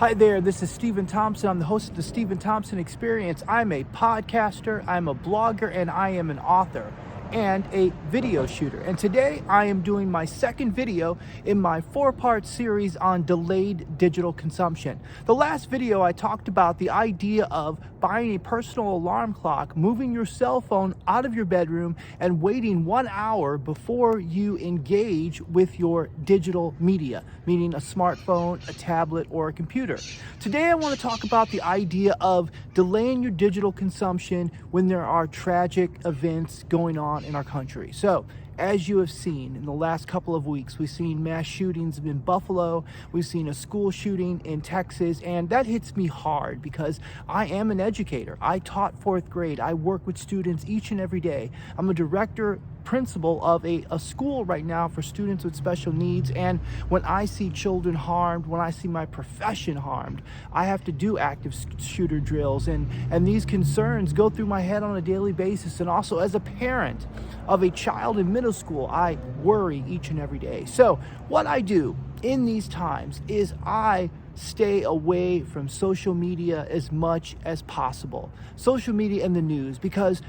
Hi there, this is Stephen Thompson. I'm the host of the Stephen Thompson Experience. I'm a podcaster, I'm a blogger, and I am an author and a video shooter. And today I am doing my second video in my 4-part series on delayed digital consumption. The last video I talked about the idea of buying a personal alarm clock, moving your cell phone out of your bedroom, and waiting 1 hour before you engage with your digital media, meaning a smartphone, a tablet, or a computer. Today I want to talk about the idea of delaying your digital consumption when there are tragic events going on in our country. So, as you have seen in the last couple of weeks, we've seen mass shootings in Buffalo, we've seen a school shooting in Texas, and that hits me hard because I am an educator. I taught 4th grade. I work with students each and every day. I'm a principal of a school right now for students with special needs, and when I see children harmed, when I see my profession harmed, I have to do active shooter drills, and these concerns go through my head on a daily basis. And also, as a parent of a child in middle school, I worry each and every day. So what I do in these times is I stay away from social media as much as possible, social media and the news, because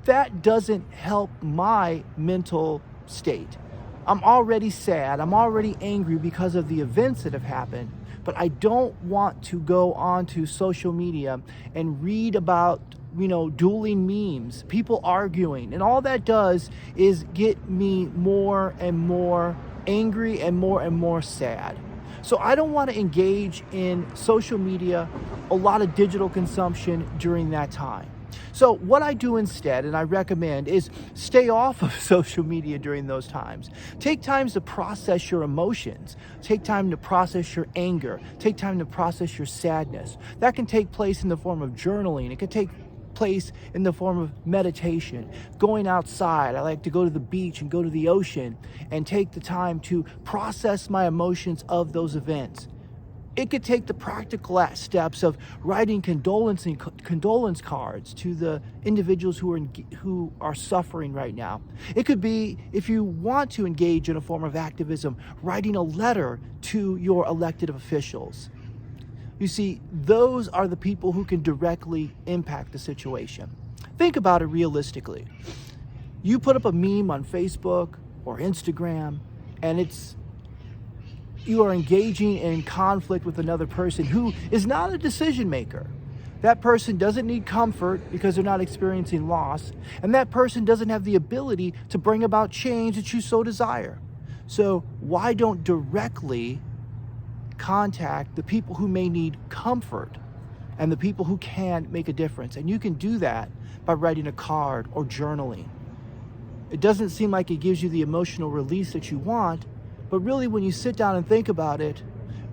that doesn't help my mental state. I'm already sad, I'm already angry because of the events that have happened, but I don't want to go onto social media and read about dueling memes, people arguing, and all that does is get me more and more angry and more sad. So I don't want to engage in social media, a lot of digital consumption during that time. So what I do instead, and I recommend, is stay off of social media during those times. Take time to process your emotions. Take time to process your anger. Take time to process your sadness. That can take place in the form of journaling. It can take place in the form of meditation, going outside. I like to go to the beach and go to the ocean and take the time to process my emotions of those events. It could take the practical steps of writing condolence cards to the individuals who are suffering right now. It could be, if you want to engage in a form of activism, writing a letter to your elected officials. You see, those are the people who can directly impact the situation. Think about it realistically. You put up a meme on Facebook or Instagram, and you are engaging in conflict with another person who is not a decision maker. That person doesn't need comfort because they're not experiencing loss, and that person doesn't have the ability to bring about change that you so desire. So why don't directly contact the people who may need comfort and the people who can make a difference? And you can do that by writing a card or journaling. It doesn't seem like it gives you the emotional release that you want, but really, when you sit down and think about it,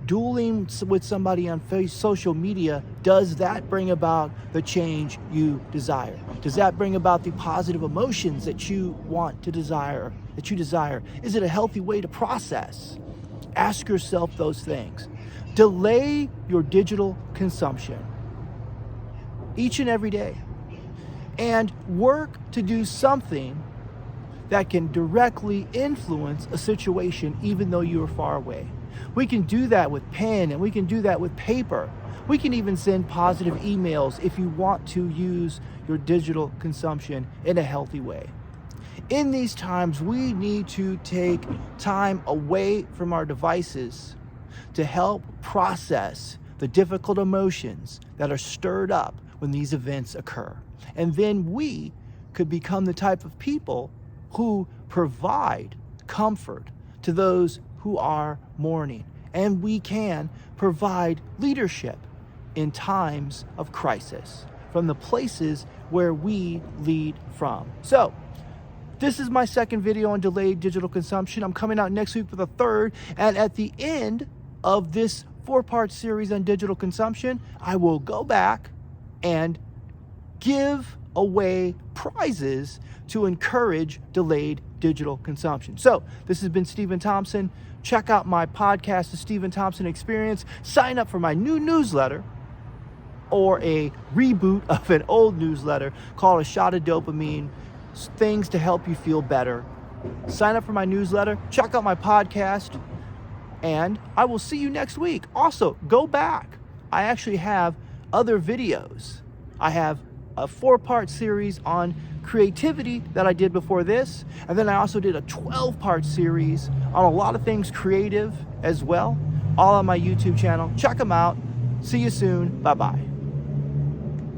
dueling with somebody on social media, does that bring about the change you desire? Does that bring about the positive emotions that you want to desire, that you desire? Is it a healthy way to process? Ask yourself those things. Delay your digital consumption each and every day, and work to do something that can directly influence a situation even though you are far away. We can do that with pen, and we can do that with paper. We can even send positive emails if you want to use your digital consumption in a healthy way. In these times, we need to take time away from our devices to help process the difficult emotions that are stirred up when these events occur. And then we could become the type of people who provide comfort to those who are mourning. And we can provide leadership in times of crisis from the places where we lead from. So, this is my second video on delayed digital consumption. I'm coming out next week with a third. And at the end of this 4-part series on digital consumption, I will go back and give away prizes to encourage delayed digital consumption. So this has been Stephen Thompson. Check out my podcast, The Stephen Thompson Experience. Sign up for my new newsletter, or a reboot of an old newsletter called A Shot of Dopamine, things to help you feel better. Sign up for my newsletter, check out my podcast, and I will see you next week. Also, go back I actually have other videos. I have a 4-part series on creativity that I did before this, and then I also did a 12-part series on a lot of things creative as well, all on my YouTube channel. Check them out. See you soon. Bye-bye.